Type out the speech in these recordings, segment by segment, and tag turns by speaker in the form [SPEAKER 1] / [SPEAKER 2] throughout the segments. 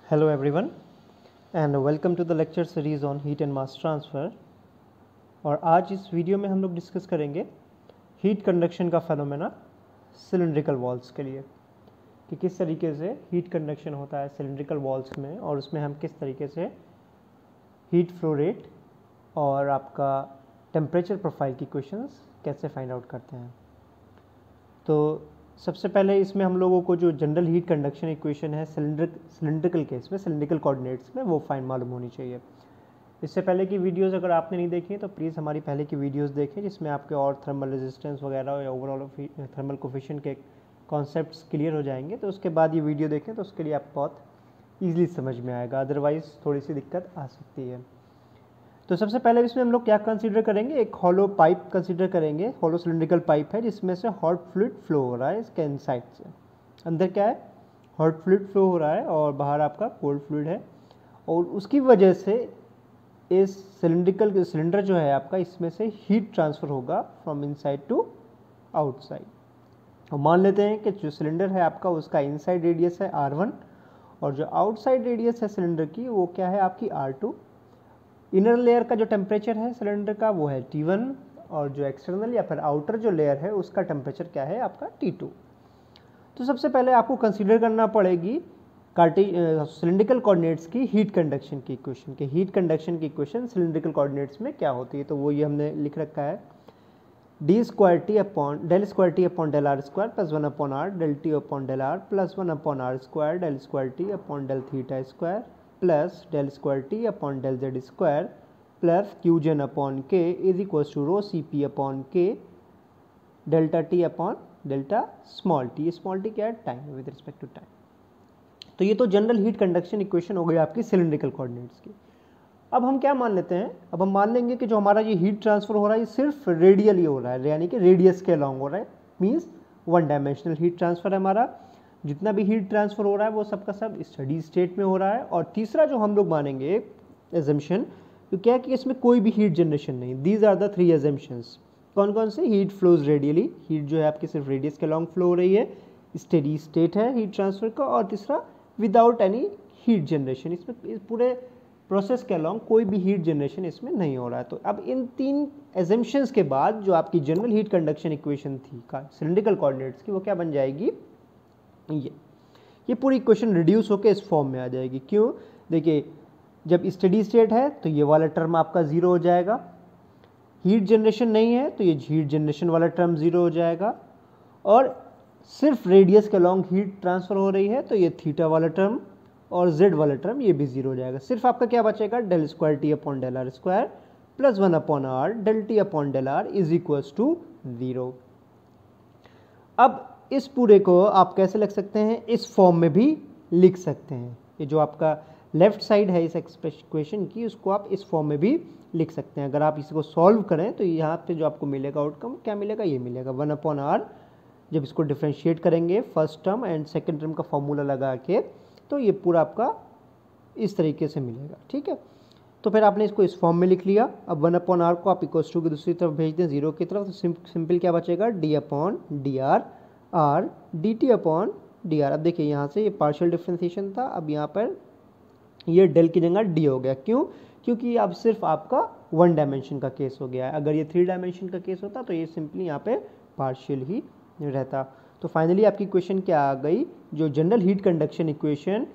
[SPEAKER 1] Hello everyone and welcome to the lecture series on heat and mass transfer। और आज इस video में हम लोग डिस्कस करेंगे हीट कंडक्शन का फेनोमेना सिलिंड्रिकल वॉल्स के लिए कि किस तरीके से हीट कंडक्शन होता है सिलिंड्रिकल वॉल्स में और उसमें हम किस तरीके से हीट फ्लो रेट और आपका टेम्परेचर प्रोफाइल की क्वेश्चंस कैसे फाइंड आउट करते हैं। तो सबसे पहले इसमें हम लोगों को जो जनरल हीट कंडक्शन इक्वेशन है सिलिंड्रिकल केस में सिलिंड्रिकल कोऑर्डिनेट्स में वो फाइंड मालूम होनी चाहिए। इससे पहले की वीडियोस अगर आपने नहीं देखी तो प्लीज़ हमारी पहले की वीडियोस देखें जिसमें आपके और थर्मल रेजिस्टेंस वगैरह या ओवरऑल थर्मल कोफिशिएंट के कॉन्सेप्ट्स क्लियर हो जाएंगे। तो उसके बाद ये वीडियो देखें तो उसके लिए आप बहुत ईजिली समझ में आएगा, अदरवाइज़ थोड़ी सी दिक्कत आ सकती है। तो सबसे पहले इसमें हम लोग क्या कंसीडर करेंगे, एक हॉलो पाइप कंसीडर करेंगे। हॉलो सिलिंड्रिकल पाइप है जिसमें से हॉट फ्लूइड फ्लो हो रहा है इसके इनसाइड से। अंदर क्या है, हॉट फ्लूइड फ्लो हो रहा है और बाहर आपका कोल्ड फ्लूइड है और उसकी वजह से इस सिलिंड्रिकल सिलेंडर जो है आपका इसमें से हीट ट्रांसफ़र होगा फ्रॉम इनसाइड टू आउटसाइड। और मान लेते हैं कि जो सिलेंडर है आपका उसका इनसाइड रेडियस है R1 और जो आउटसाइड रेडियस है सिलेंडर की वो क्या है आपकी R2। इनर लेयर का जो टेम्परेचर है सिलेंडर का वो है T1 और जो एक्सटर्नल या फिर आउटर जो लेयर है उसका टेम्परेचर क्या है आपका T2। तो सबसे पहले आपको कंसीडर करना पड़ेगी सिलिंड्रिकल कोऑर्डिनेट्स की हीट कंडक्शन की इक्वेशन के हीट कंडक्शन की इक्वेशन सिलिंड्रिकल कोऑर्डिनेट्स में क्या होती है। तो वो ये हमने लिख रखा है d² upon del² upon del r² plus 1 upon r del t upon del r plus 1 upon r² del² upon del θ² plus del² upon del z² plus qgen upon k is equals to rho cp upon k delta t upon delta small t क्या है, time with respect to time. तो ये तो general heat conduction equation हो गई आपकी cylindrical coordinates की। अब हम क्या मान लेते हैं, अब हम मान लेंगे कि जो हमारा ये हीट ट्रांसफर हो रहा है ये सिर्फ रेडियली हो रहा है, यानी कि रेडियस के अलॉन्ग हो रहा है, means one dimensional heat transfer है हमारा। जितना भी हीट ट्रांसफर हो रहा है वो सबका सब स्टडी स्टेट में हो रहा है। और तीसरा जो हम लोग मानेंगे एजम्पशन तो क्या है कि इसमें कोई भी हीट जनरेशन नहीं। These are the three assumptions. कौन कौन से, हीट फ्लोज रेडियली, हीट जो है आपकी सिर्फ रेडियस के अलॉन्ग फ्लो हो रही है, स्टडी स्टेट है हीट ट्रांसफर का, और तीसरा विदाउट एनी हीट जनरेशन, इसमें इस पूरे प्रोसेस के अलॉन्ग कोई भी हीट जनरेशन इसमें नहीं हो रहा है। तो अब इन तीन एजम्पशंस के बाद जो आपकी जनरल हीट कंडक्शन इक्वेशन थी सिलिंड्रिकल कोऑर्डिनेट्स की वो क्या बन जाएगी, ये पूरी इक्वेशन रिड्यूस होकर इस फॉर्म में आ जाएगी। क्यों, देखिए जब स्टडी स्टेट है तो ये वाला टर्म आपका जीरो हो जाएगा, हीट जनरेशन नहीं है तो ये हीट जनरेशन वाला टर्म जीरो हो जाएगा, और सिर्फ रेडियस के अलॉन्ग हीट ट्रांसफर हो रही है तो ये थीटा वाला टर्म और z वाला टर्म ये भी जीरो हो जाएगा। सिर्फ आपका क्या बचेगा, del² upon del r² plus 1 upon r del t upon del r is equals to 0। अब इस पूरे को आप कैसे लिख सकते हैं, इस फॉर्म में भी लिख सकते हैं। ये जो आपका लेफ्ट साइड है इस इक्वेशन की उसको आप इस फॉर्म में भी लिख सकते हैं। अगर आप इसको सॉल्व करें तो यहाँ पे जो आपको मिलेगा आउटकम क्या मिलेगा, ये मिलेगा 1 अपॉन r। जब इसको डिफ्रेंशिएट करेंगे first term and second term का फॉर्मूला लगा के तो ये पूरा आपका इस तरीके से मिलेगा, ठीक है। तो फिर आपने इसको इस फॉर्म में लिख लिया। अब 1 अपॉन r को आप इक्वल्स टू की दूसरी तरफ भेज दें, जीरो की तरफ, तो सिंपल क्या बचेगा, d upon D R are D T upon D R. अब देखिए यहाँ से ये पार्शियल डिफ्रेंसिएशन था, अब यहाँ पर ये डेल की जगह डी हो गया। क्यों, क्योंकि अब सिर्फ आपका वन डायमेंशन का केस हो गया है। अगर ये 3 डायमेंशन का केस होता तो ये सिंपली यहाँ पे पार्शियल ही रहता। तो फाइनली आपकी क्वेश्चन क्या आ गई, जो general heat conduction equation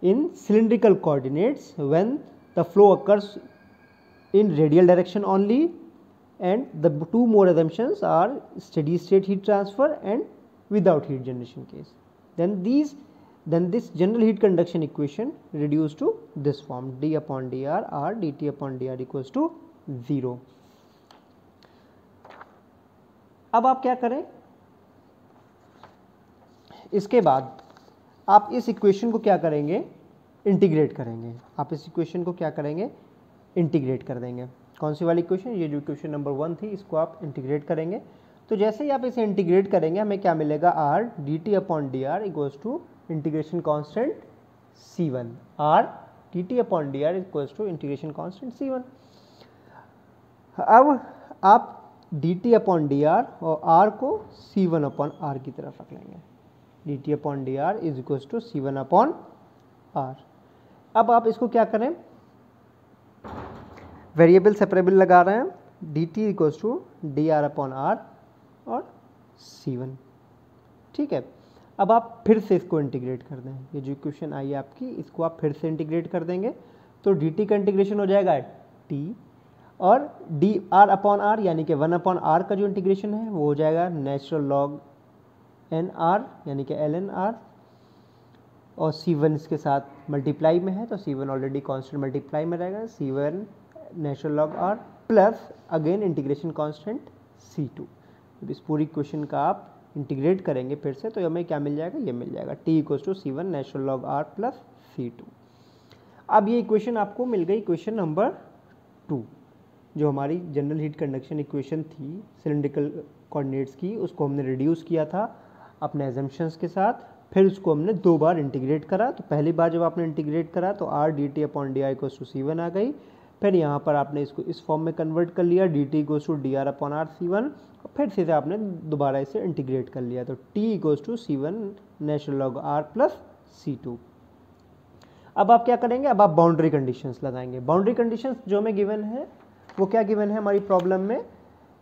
[SPEAKER 1] in cylindrical coordinates when the flow occurs in radial direction only and the two more assumptions are steady state heat transfer and without heat generation case, then this general heat conduction equation reduced to this form, d upon dr r dt upon dr equals to 0। अब आप क्या करें, इसके बाद आप इस equation को क्या करेंगे, इंटीग्रेट करेंगे। आप इस इक्वेशन को क्या करेंगे, इंटीग्रेट कर देंगे। कौन सी वाली इक्वेशन, ये जो इक्वेशन नंबर 1 थी इसको आप इंटीग्रेट करेंगे। तो जैसे ही आप इसे इंटीग्रेट करेंगे हमें क्या मिलेगा, r dt upon dr equals to integration constant c1, r dt upon dr equals to integration constant c1। अब आप dt अपॉन dr और r को c1 अपॉन r की तरफ रख लेंगे, dt upon dr is equals to c1 upon r। अब आप इसको क्या करें, वेरिएबल सेपरेबल लगा रहे हैं, D T equals to D R upon R और C1, ठीक है। अब आप फिर से इसको इंटीग्रेट कर दें, ये जो इक्वेशन आई है आपकी, इसको आप फिर से इंटीग्रेट कर देंगे तो डी टी का इंटीग्रेशन हो जाएगा टी, और डी आर अपॉन आर यानी कि 1 अपॉन आर का जो इंटीग्रेशन है वो हो जाएगा नेचुरल लॉग एन आर यानी कि एल एन आर, और C1 इसके साथ मल्टीप्लाई में है तो C1 ऑलरेडी कांस्टेंट मल्टीप्लाई में रहेगा, C1 natural log R plus again integration constant C2। तो इस पूरी इक्वेशन का आप इंटीग्रेट करेंगे फिर से तो हमें क्या मिल जाएगा, ये मिल जाएगा t equals to C1 natural log R plus C2। अब ये इक्वेशन आपको मिल गई इक्वेशन नंबर 2, जो हमारी जनरल हीट कंडक्शन इक्वेशन थी सिलिंड्रिकल कोऑर्डिनेट्स की, उसको हमने रिड्यूस किया था अपने एजम्पशंस के साथ, फिर उसको हमने 2 बार इंटीग्रेट करा। तो पहली बार जब आपने इंटीग्रेट करा तो R D T upon D I equals to C1 आ गई, फिर यहाँ पर आपने इसको इस फॉर्म में कन्वर्ट कर लिया, D T equals to D R upon R C1, और फिर से आपने दोबारा इसे इंटीग्रेट कर लिया तो t equals to C1 natural log R plus C2। अब आप क्या करेंगे, अब आप बाउंड्री कंडीशंस लगाएंगे। बाउंड्री कंडीशंस जो हमें गिवन है वो क्या गिवन है हमारी प्रॉब्लम में,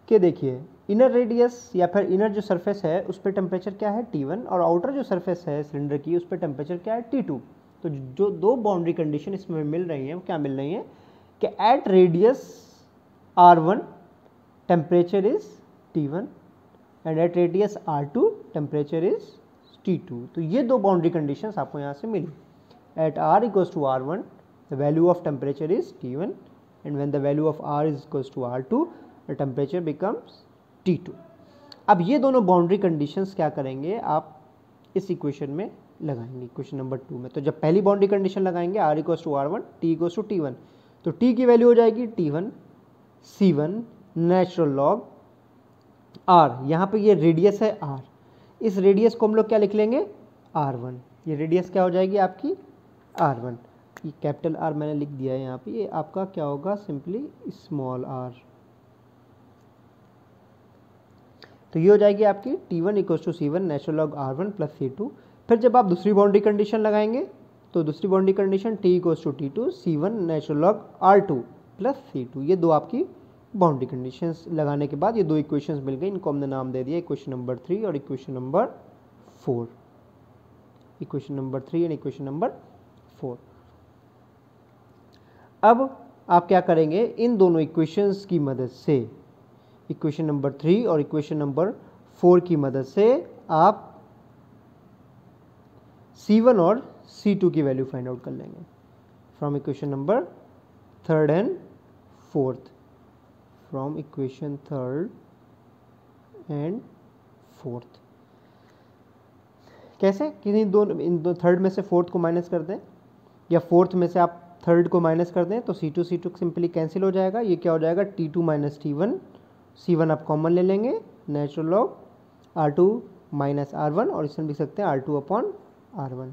[SPEAKER 1] कि देखिए इनर रेडियस या फिर इनर जो सरफेस है उस पर टेम्परेचर क्या है T1, और आउटर जो सरफेस है सिलेंडर की उस पर टेम्परेचर क्या है T2। तो जो 2 बाउंड्री कंडीशन इसमें मिल रही हैं वो क्या मिल रही हैं कि at radius R1 temperature is T1 and at radius R2 temperature is T2। तो ये 2 बाउंड्री कंडीशंस आपको यहाँ से मिली। At R equals to R1 the value of temperature is T1 and when the value of R is equals to R2 the temperature becomes T2। अब ये दोनों boundary conditions क्या करेंगे आप इस इक्वेशन में लगाएंगे, इक्वेशन नंबर 2 में। तो जब पहली बाउंड्री कंडीशन लगाएंगे R equals to R1 T equals to T1, तो T की वैल्यू हो जाएगी T1 C1 natural log R, यहाँ पे ये रेडियस है R, इस रेडियस को हम लोग क्या लिख लेंगे R1, ये रेडियस क्या हो जाएगी आपकी R1, ये कैपिटल R मैंने लिख दिया है यहाँ पे, ये आपका क्या होगा सिंपली स्मॉल r। तो ये हो जाएगी आपकी T1 equals to C1 natural log R1 plus C2। फिर जब आप दूसरी बाउंड्री कंडीशन लगाएंगे तो दूसरी boundary condition T equals to T2 C1 natural log R2 plus C2। ये 2 आपकी बाउंड्री कंडीशंस लगाने के बाद ये 2 इक्वेशंस मिल गई, इनको हमने नाम दे दिया इक्वेशन नंबर 3 और equation number 4, equation number 3 and equation number 4। अब आप क्या करेंगे, इन दोनों इक्वेशंस की मदद से, इक्वेशन नंबर 3 और इक्वेशन नंबर 4 की मदद से आप C1 और C2 की वैल्यू फाइंड आउट कर लेंगे from equation number 3rd and 4th, from equation 3rd and 4th। कैसे, किसी इन दो 3rd में से 4th को माइनस कर दें या 4th में से आप 3rd को माइनस कर दें तो C2 सिंपली कैंसिल हो जाएगा। ये क्या हो जाएगा T2 माइनस T1, C1 आप कॉमन ले लेंगे natural log R2 minus R1, और इसमें लिख सकते हैं R2 अपॉन R1।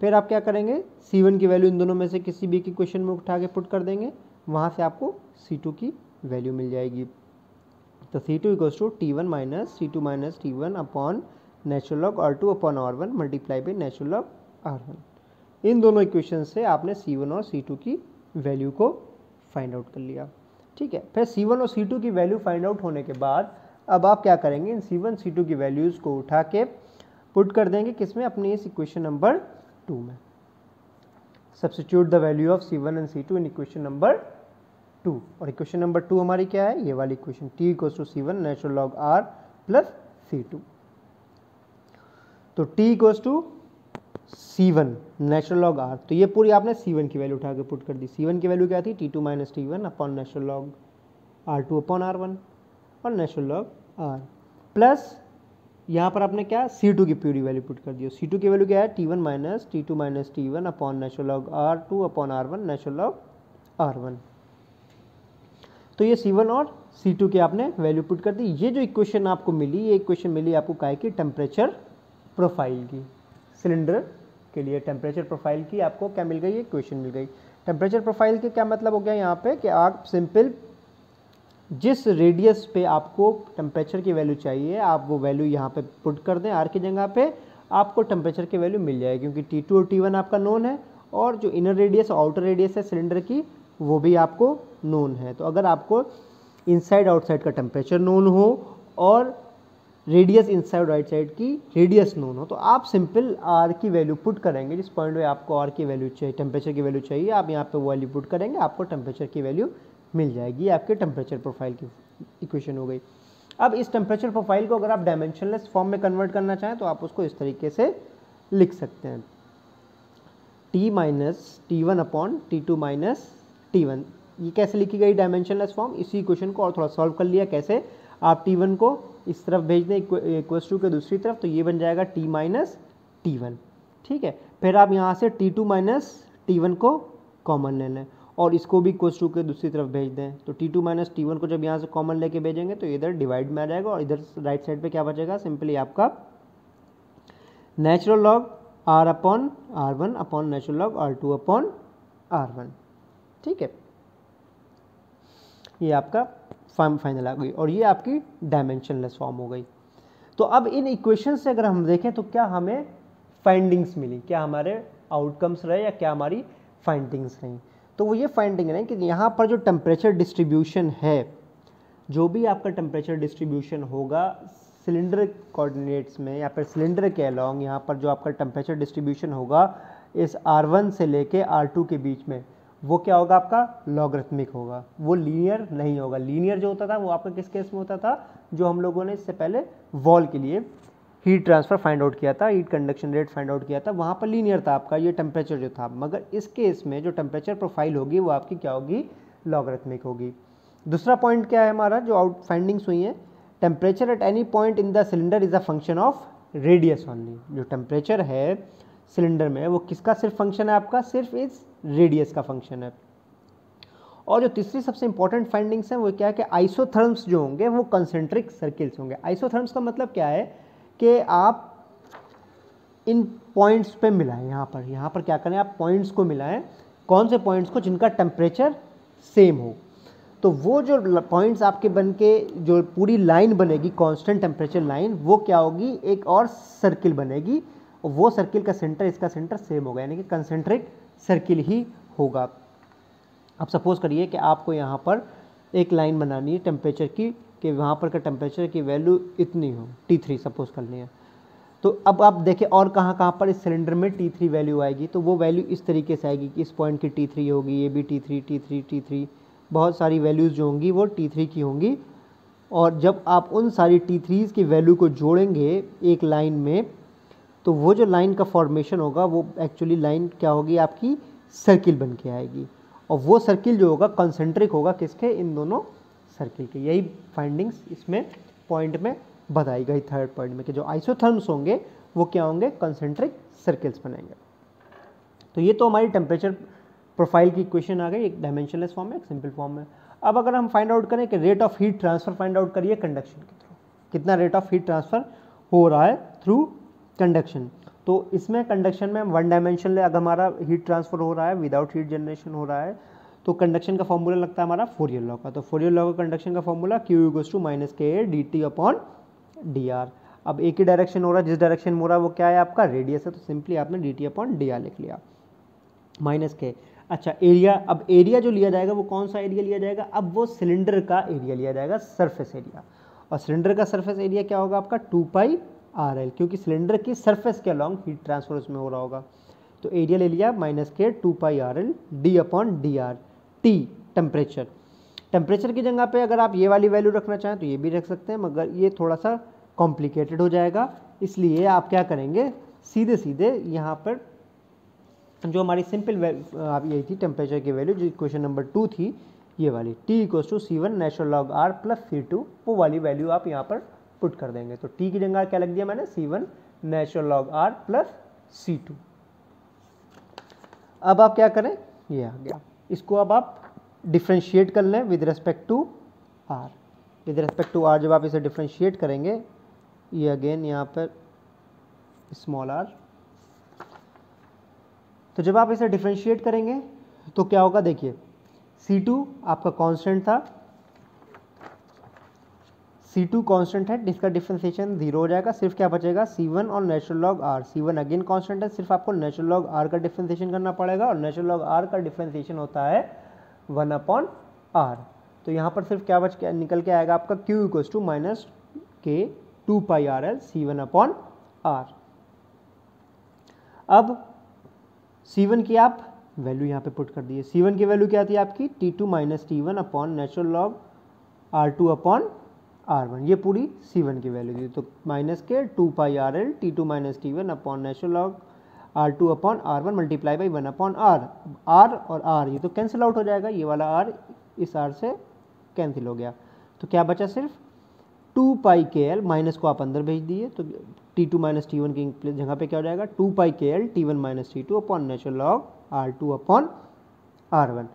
[SPEAKER 1] फिर आप क्या करेंगे, C1 की वैल्यू इन दोनों में से किसी भी की क्वेश्चन में उठा के पुट कर देंगे, वहाँ से आपको C2 की वैल्यू मिल जाएगी। तो C2 equals to T1 minus C2 minus T1 upon natural log R2 upon R1 multiply by natural log R1। इन दोनों इक्वेशन से आपने C1 और C2 की वैल्यू को फाइंड आउट कर लिया, ठीक है। फिर C1 और C2 की वैल्यू फाइंड आउट होने के बाद अब आप क्या करेंगे, इन C1 C2 की वैल्यूज़ को उठा के पुट कर देंगे किसमें, अपनी इस इक्वेशन नंबर 2 में। Substitute the value of C1 and C2 in equation number 2, और इक्वेशन नंबर 2 हमारी क्या है, ये वाली equation T equals to C1 natural log R plus C2। तो T equals to C1 natural log R, तो ये पूरी आपने C1 की वैल्यू उठा के पुट कर दी। C1 की वैल्यू क्या थी, T2 minus T1 upon natural log R2 upon R1 और नेचुरल लॉग R, प्लस यहाँ पर आपने क्या C2 की पूरी वैल्यू पुट कर दी। C2 की वैल्यू क्या है, T1 minus T2 minus T1 upon natural log R2 upon R1 natural log R1। तो ये C1 और C2 की आपने वैल्यू पुट कर दी। ये जो इक्वेशन आपको मिली, ये इक्वेशन मिली आपको काय की, टेम्परेचर प्रोफाइल की, सिलेंडर के लिए टेम्परेचर प्रोफाइल की आपको क्या मिल गई, इक्वेशन मिल गई। टेम्परेचर प्रोफाइल के क्या मतलब हो गया यहाँ पे कि आप सिंपल जिस रेडियस पे आपको टेम्परेचर की वैल्यू चाहिए आप वो वैल्यू यहाँ पे पुट कर दें, आर की जगह पे आपको टेम्परेचर की वैल्यू मिल जाएगी, क्योंकि T2 और T1 आपका नोन है और जो इनर रेडियस और आउटर रेडियस है सिलेंडर की वो भी आपको नोन है। तो अगर आपको इनसाइड आउटसाइड का टेम्परेचर नोन हो और रेडियस इनसाइड आउटसाइड की रेडियस नोन हो तो आप सिंपल आर की वैल्यू पुट करेंगे। जिस पॉइंट पे आपको आर की वैल्यू चाहिए, टेम्परेचर की वैल्यू चाहिए, आप यहाँ पे वो वैल्यू पुट करेंगे, आपको टेम्परेचर की वैल्यू मिल जाएगी। आपके टेम्परेचर प्रोफाइल की इक्वेशन हो गई। अब इस टेम्परेचर प्रोफाइल को अगर आप डायमेंशनलेस फॉर्म में कन्वर्ट करना चाहें तो आप उसको इस तरीके से लिख सकते हैं, T minus T1 upon T2 minus T1। ये कैसे लिखी गई डायमेंशनलेस फॉर्म? इसी इक्वेशन को और थोड़ा सॉल्व कर लिया। कैसे? आप T1 को इस तरफ भेज दें इक्वल्स टू के दूसरी तरफ, तो ये बन जाएगा T माइनस T1। ठीक है, फिर आप यहाँ से T2 माइनस T1 को कॉमन ले लें और इसको भी इक्वल्स टू के दूसरी तरफ भेज दें। तो T2 माइनस T1 को जब यहाँ से कॉमन लेके भेजेंगे तो इधर डिवाइड में आ जाएगा और इधर राइट साइड पे क्या बचेगा? सिंपली आपका natural log R upon R1 upon natural log R2 upon R1। ठीक है, ये आपका फॉर्म फाइनल आ गई और ये आपकी डायमेंशनलेस फॉर्म हो गई। तो अब इन इक्वेशन से अगर हम देखें तो क्या हमें फाइंडिंग्स मिली, क्या हमारे आउटकम्स रहे या क्या हमारी फाइंडिंग्स रही? तो वो ये फाइंडिंग रही कि यहाँ पर जो टेम्परेचर डिस्ट्रीब्यूशन है, जो भी आपका टेम्परेचर डिस्ट्रीब्यूशन होगा सिलेंडर कोऑर्डिनेट्स में या फिर सिलेंडर के अलॉन्ग, यहाँ पर जो आपका टेम्परेचर डिस्ट्रीब्यूशन होगा इस R1 से लेके R2 के बीच में, वो क्या होगा? आपका लॉगरिथमिक होगा, वो लीनियर नहीं होगा। लीनियर जो होता था वो आपका किस केस में होता था? जो हम लोगों ने इससे पहले वॉल के लिए हीट ट्रांसफ़र फाइंड आउट किया था, heat conduction rate find out किया था, वहाँ पर लीनियर था आपका ये टेम्परेचर जो था। मगर इस केस में जो टेम्परेचर प्रोफाइल होगी वो आपकी क्या होगी? लॉगरिथमिक होगी। दूसरा पॉइंट क्या है हमारा जो आउट फाइंडिंग्स हुई है? Temperature at any point in the cylinder is a function of radius only. जो टेम्परेचर है सिलेंडर में वो किसका सिर्फ फंक्शन है? आपका सिर्फ इस रेडियस का फंक्शन है। और जो तीसरी सबसे इंपॉर्टेंट फाइंडिंग्स है वो क्या है कि आइसोथर्म्स जो होंगे वो कंसेंट्रिक सर्किल्स होंगे। आइसोथर्म्स का मतलब क्या है कि आप इन पॉइंट्स पे मिलाएं, यहाँ पर क्या करें? आप पॉइंट्स को मिलाएं। कौन से पॉइंट्स को? जिनका टेम्परेचर सेम हो। तो वो जो पॉइंट्स आपके बन के जो पूरी लाइन बनेगी कांस्टेंट टेम्परेचर लाइन, वो क्या होगी? एक और सर्किल बनेगी और वो सर्किल का सेंटर इसका सेंटर सेम होगा, यानी कि कंसेंट्रिक सर्किल ही होगा। अब सपोज करिए कि आपको यहाँ पर एक लाइन बनानी है टेम्परेचर की कि वहाँ पर का टेम्परेचर की वैल्यू इतनी हो, T3 सपोज करनी है। तो अब आप देखें और कहाँ पर इस सिलेंडर में T3 वैल्यू आएगी, तो वो वैल्यू इस तरीके से आएगी कि इस पॉइंट की T3 होगी, ये भी T3, बहुत सारी वैल्यूज़ जो होंगी वो T3 की होंगी। और जब आप उन सारी T3s की वैल्यू को जोड़ेंगे एक लाइन में, तो वो जो लाइन का फॉर्मेशन होगा वो एक्चुअली लाइन क्या होगी? आपकी सर्किल बन के आएगी और वो सर्किल जो होगा कंसेंट्रिक होगा किसके? इन दोनों सर्किल के। यही फाइंडिंग्स इसमें पॉइंट में बताई गई थर्ड पॉइंट में कि जो आइसोथर्म्स होंगे वो क्या होंगे? कंसेंट्रिक सर्किल्स बनेंगे। तो ये तो हमारी टेम्परेचर प्रोफाइल की इक्वेशन आ गई, एक डायमेंशनलेस फॉर्म में, एक सिंपल फॉर्म में। अब अगर हम फाइंड आउट करें कि rate of heat transfer find out करिए कंडक्शन के थ्रू, कितना रेट ऑफ हीट ट्रांसफर हो रहा है थ्रू कंडक्शन। तो इसमें कंडक्शन में वन डायमेंशन अगर हमारा हीट ट्रांसफर हो रहा है विदाउट हीट जनरेशन हो रहा है तो कंडक्शन का फॉर्मूला लगता है हमारा फोरियर लॉ का। तो फोरियर लॉ का कंडक्शन का formula Q = -Ka dt upon dr। अब एक ही डायरेक्शन हो रहा है, जिस डायरेक्शन में हो रहा है वो क्या है? आपका रेडियस है, तो सिंपली आपने dt अपॉन dr लिख लिया -K। अच्छा, एरिया, अब एरिया जो लिया जाएगा वो कौन सा एरिया लिया जाएगा? अब वो सिलेंडर का एरिया लिया जाएगा, सरफेस एरिया। और सिलेंडर का सरफेस एरिया क्या होगा? आपका 2πRL, क्योंकि सिलेंडर की सरफेस के अलॉन्ग हीट ट्रांसफर उसमें हो रहा होगा। तो एरिया ले लिया -K 2πRL d upon dr। T temperature, temperature की जगह पे अगर आप ये वाली वैल्यू रखना चाहें तो ये भी रख सकते हैं, मगर ये थोड़ा सा कॉम्प्लिकेटेड हो जाएगा। इसलिए आप क्या करेंगे? सीधे सीधे यहाँ पर जो हमारी सिंपल आप यही थी टेम्परेचर की वैल्यू, जो इक्वेशन नंबर 2 थी ये वाली, T = C1 natural log R plus C2, वो वाली वैल्यू आप यहाँ पर पुट कर देंगे। तो T की जगह क्या लग दिया मैंने? C1 natural log R plus C2। अब आप क्या करें? ये आ गया, इसको अब आप डिफ्रेंशिएट कर लें with respect to R। With respect to R जब आप इसे डिफ्रेंशिएट करेंगे, ये अगेन यहाँ पर स्मॉल r, तो जब आप इसे डिफ्रेंशिएट करेंगे तो क्या होगा? देखिए C2 आपका कांस्टेंट था, C2 कांस्टेंट है, जिसका डिफरेंशिएशन 0 हो जाएगा, सिर्फ क्या बचेगा C1 और natural log R। C1 again constant है, सिर्फ आपको नेचुरल लॉग R का डिफरेंशिएशन करना पड़ेगा, और नेचुरल लॉग R का डिफरेंशिएशन होता है 1/R। तो यहाँ पर सिर्फ क्या बच के निकल के आएगा आपका Q इक्वल्स टू माइनस के 2πRL C1/R। अब C1 की आप वैल्यू यहाँ पे पुट कर दिए। C1 की वैल्यू क्या थी आपकी T2 minus T1 upon natural log R2/R1, ये पूरी C1 की वैल्यू थी। तो माइनस के 2πRL T2 minus T1 upon natural log R2/R1 multiply by 1/R। R और R ये तो कैंसिल आउट हो जाएगा, ये वाला R इस R से कैंसिल हो गया, तो क्या बचा सिर्फ 2πKL, माइनस को आप अंदर भेज दिए तो T2 माइनस T1 की जगह पे क्या हो जाएगा 2πKL T1 minus T2 upon natural log R2/R1।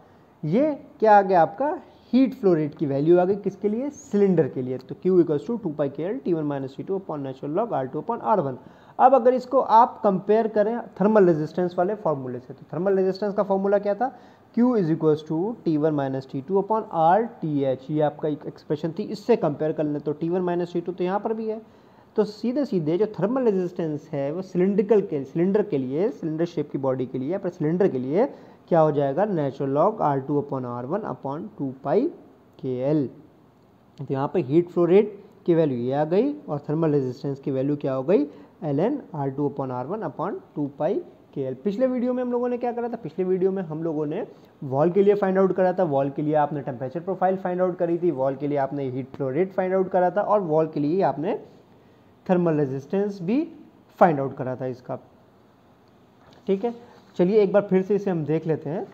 [SPEAKER 1] ये क्या आ गया आपका हीट फ्लो रेट की वैल्यू आ गई, किसके लिए, सिलेंडर के लिए। तो Q equals to 2πKL T1 minus T2 upon natural log R2/R1। अब अगर इसको आप कंपेयर करें थर्मल रेजिस्टेंस वाले फॉर्मूले से, तो थर्मल रेजिस्टेंस का फॉर्मूला क्या था, Q is equals to T1 minus T2 upon RTH, ये आपका एक एक्सप्रेशन थी। इससे कंपेयर कर लें तो T1 माइनस T2 तो यहाँ पर भी है, तो सीधे सीधे जो थर्मल रेजिस्टेंस है वो सिलेंडर के लिए, सिलेंडर शेप की बॉडी के लिए, पर सिलेंडर के लिए क्या हो जाएगा natural log R2/R1 upon 2πKL। तो यहाँ पे हीट फ्लो रेट की वैल्यू ये आ गई, और थर्मल रेजिस्टेंस की वैल्यू क्या हो गई ln R2/R1 अपॉन 2πKL। पिछले वीडियो में हम लोगों ने क्या करा था, पिछले वीडियो में हम लोगों ने वॉल के लिए फाइंड आउट करा था, वॉल के लिए आपने टेम्परेचर प्रोफाइल फाइंड आउट करी थी, वॉल के लिए आपने heat flow rate find out करा था, और वॉल के लिए आपने थर्मल रेजिस्टेंस भी फाइंड आउट करा था इसका। ठीक है, चलिए एक बार फिर से इसे हम देख लेते हैं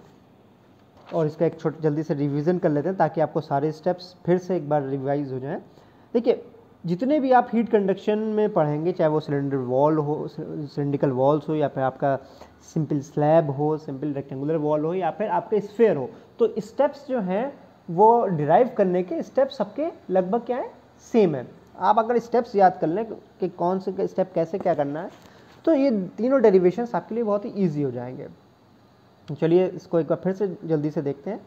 [SPEAKER 1] और इसका एक जल्दी से रिवीजन कर लेते हैं, ताकि आपको सारे स्टेप्स फिर से एक बार रिवाइज हो जाएं। देखिए, जितने भी आप हीट कंडक्शन में पढ़ेंगे, चाहे वो सिलेंडर वॉल हो, सिलेंड्रिकल वॉल्स हो, या फिर आपका सिंपल स्लैब हो, सिंपल रेक्टेंगुलर वॉल हो, या फिर आपके स्फेयर हो, तो स्टेप्स जो हैं वो डिराइव करने के स्टेप्स सबके लगभग क्या है, सेम है। आप अगर स्टेप्स याद कर लें कि कौन से स्टेप कैसे क्या करना है, तो ये तीनों डेरिवेशंस आपके लिए बहुत ही ईजी हो जाएंगे। चलिए इसको एक बार फिर से जल्दी से देखते हैं।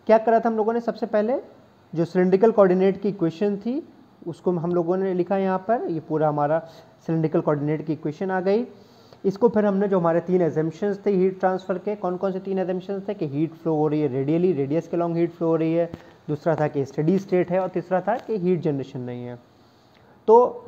[SPEAKER 1] क्या करा था हम लोगों ने, सबसे पहले जो सिलेंड्रिकल कोऑर्डिनेट की इक्वेशन थी उसको हम लोगों ने लिखा यहाँ पर, ये पूरा हमारा सिलेंड्रिकल कोऑर्डिनेट की इक्वेशन आ गई। इसको फिर हमने जो हमारे 3 एजम्पशंस थे हीट ट्रांसफ़र के, कौन कौन से 3 एजम्पशंस थे, कि हीट फ्लो हो रही है रेडियली, रेडियस के लॉन्ग हीट फ्लो हो रही है, दूसरा था कि स्टेडी स्टेट है, और तीसरा था कि हीट जनरेशन नहीं है। तो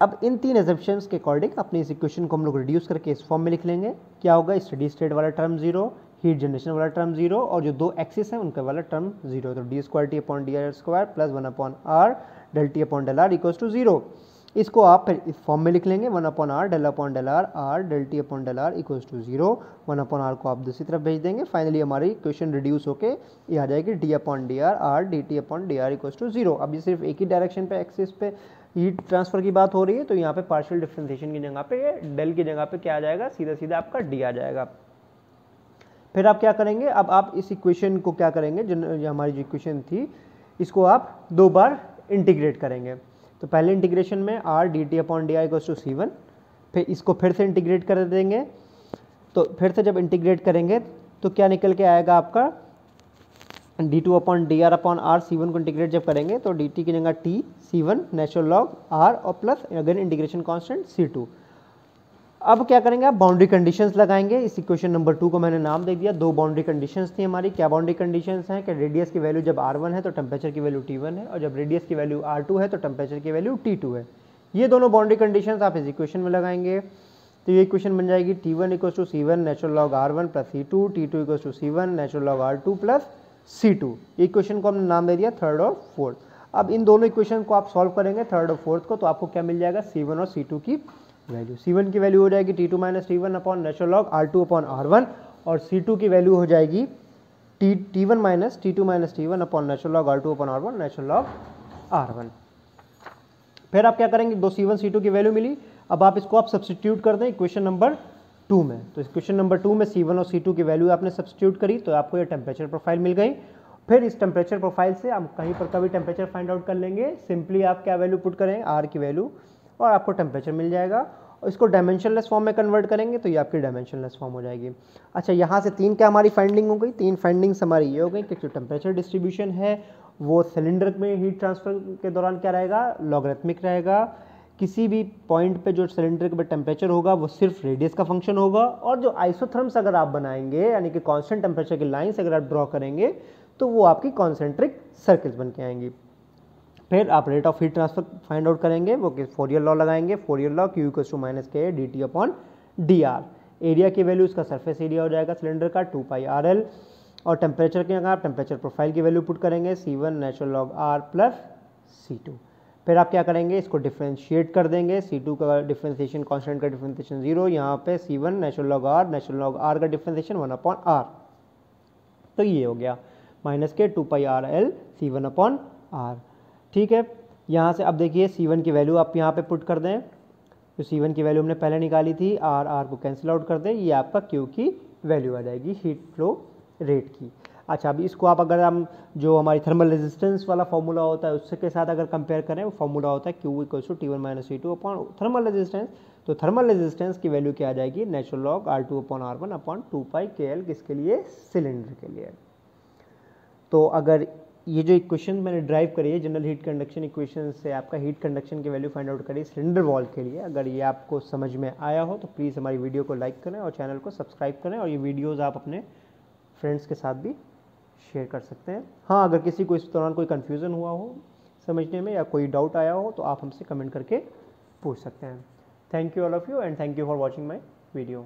[SPEAKER 1] अब इन 3 एजम्पशंस के अकॉर्डिंग अपनी इस इक्वेशन को हम लोग रिड्यूस करके इस फॉर्म में लिख लेंगे। क्या होगा, स्टेडी स्टेट वाला टर्म 0, हीट जनरेशन वाला टर्म 0, और जो 2 एक्सिस है उनका वाला टर्म 0। तो d2t/dr² plus 1/r del t/del r equals to 0। इसको आप फिर इस फॉर्म में लिख लेंगे, 1/r del/del r r del t/del r equals to 0। 1/r को आप दूसरी तरफ भेज देंगे, फाइनली हमारी इक्वेशन रिड्यूस होके ये आ जाएगी d/dr r dt/dr equals to 0। अब ये सिर्फ एक ही डायरेक्शन पे एक्सिस पे हीट ट्रांसफर की बात हो रही है, तो यहाँ पे पार्शियल डिफरेंशिएशन की जगह पे डेल की जगह पे क्या आ जाएगा, सीधा सीधा आपका डी आ जाएगा। फिर आप क्या करेंगे, अब आप इस इक्वेशन को क्या करेंगे, जो हमारी जो इक्वेशन थी इसको आप 2 बार इंटीग्रेट करेंगे। तो पहले इंटीग्रेशन में r dt/dr equals to c1, फिर इसको फिर से इंटीग्रेट कर देंगे। तो फिर से जब इंटीग्रेट करेंगे तो क्या निकल के आएगा आपका d2/dr/r, c1 को इंटीग्रेट जब करेंगे तो dt की जगह t c1 natural log r और plus again integration constant c2। अब क्या करेंगे, आप बाउंड्री कंडीशंस लगाएंगे। इस इक्वेशन नंबर 2 को मैंने नाम दे दिया, 2 बाउंड्री कंडीशंस थी हमारी। क्या बाउंड्री कंडीशंस हैं कि रेडियस की वैल्यू जब r1 है तो टेम्परेचर की वैल्यू t1 है, और जब रेडियस की वैल्यू r2 है तो टेम्परेचर की वैल्यू t2 है। ये दोनों बाउंड्री कंडीशंस आप इस इक्वेशन में लगाएंगे, तो ये इक्वेशन बन जाएगी t1 equals to c1 natural log r1 plus c2, t2 equals to c1 natural log r2 plus c2। Equation को हमने नाम दे दिया थर्ड और फोर्थ। अब इन दोनों इक्वेशन को आप सॉल्व करेंगे थर्ड और फोर्थ को, तो आपको क्या मिल जाएगा, c1 और c2 की वैल्यू। c1 की वैल्यू हो जाएगी t2 minus t1 upon natural log r2/r1, और c2 की वैल्यू हो जाएगी t1 minus t1 upon natural log r2/r1 natural log r1। फिर आप क्या करेंगे, दो c1 c2 की वैल्यू मिली, अब आप इसको आप सब्सटीट्यूट कर दें इक्वेशन नंबर 2 में। तो इक्वेशन नंबर 2 में c1 और c2 की वैल्यू आपने सब्सटीट्यूट करी, तो आपको ये टेम्परेचर प्रोफाइल मिल गई। फिर इस टेम्परेचर प्रोफाइल से आप कहीं पर का भी टेम्परेचर फाइंड आउट कर लेंगे। सिंपली आप क्या वैल्यू पुट करें, r की वैल्यू, और आपको टेम्परेचर मिल जाएगा। और इसको डायमेंशनलेस फॉर्म में कन्वर्ट करेंगे तो ये आपकी डायमेंशनलेस फॉर्म हो जाएगी। अच्छा, यहाँ से 3 क्या हमारी फाइंडिंग हो गई? 3 फाइंडिंग्स हमारी ये हो गई कि जो टेम्परेचर डिस्ट्रीब्यूशन है वो सिलेंडर में हीट ट्रांसफर के दौरान क्या रहेगा? लॉगरिथमिक रहेगा। किसी भी पॉइंट पे जो सिलेंडर के टेम्परेचर होगा वो सिर्फ रेडियस का फंक्शन होगा, और जो आइसोथर्म्स अगर आप बनाएंगे यानी कि कांस्टेंट टेम्परेचर की लाइंस अगर आप ड्रॉ करेंगे तो वो आपकी कॉन्सेंट्रिक सर्कल्स बन के आएंगी। फिर आप rate of heat transfer find out करेंगे, वो फोरियर लॉ लगाएंगे, Fourier law Q = -K dt upon dr। Area की वैल्यू उसका सरफेस एरिया हो जाएगा सिलेंडर का 2πRL, और टेम्परेचर के अगर आप टेम्परेचर प्रोफाइल की वैल्यू पुट करेंगे C1 natural log R plus C2। फिर आप क्या करेंगे? इसको डिफ्रेंशिएट कर देंगे। C2 का डिफ्रेंशिएशन कांस्टेंट का डिफ्रेंशिएशन 0, यहाँ पे C1 नेचुरल लॉग R का डिफ्रेंशिएशन 1/R। तो ये हो गया -K 2πRL C1/R। ठीक है, यहाँ से अब देखिए C1 की वैल्यू आप यहाँ पे पुट कर दें, तो C1 की वैल्यू हमने पहले निकाली थी, R को कैंसिल आउट कर दें, ये आपका Q की वैल्यू आ जाएगी हीट फ्लो रेट की। अच्छा, अभी इसको आप अगर हम जो हमारी थर्मल रेजिस्टेंस वाला फॉर्मूला होता है उसके साथ अगर कंपेयर करें, वो फॉर्मूला होता है Q = T1 - T2 upon thermal resistance. तो थर्मल रेजिस्टेंस की वैल्यू क्या आ जाएगी? Natural log R2/R1 upon 2πKL, किसके लिए? सिलेंडर के लिए। तो अगर ये जो इक्वेशन मैंने ड्राइव करी है जनरल हीट कंडक्शन इक्वेशन से आपका हीट कंडक्शन की वैल्यू फाइंड आउट करी सिलेंडर वॉल के लिए, अगर ये आपको समझ में आया हो तो प्लीज़ हमारी वीडियो को लाइक करें और चैनल को सब्सक्राइब करें, और ये वीडियोज़ आप अपने फ्रेंड्स के साथ भी शेयर कर सकते हैं। हाँ, अगर किसी को इस दौरान कोई कन्फ्यूज़न हुआ हो समझने में या कोई डाउट आया हो तो आप हमसे कमेंट करके पूछ सकते हैं। Thank you all of you, and thank you for watching my video.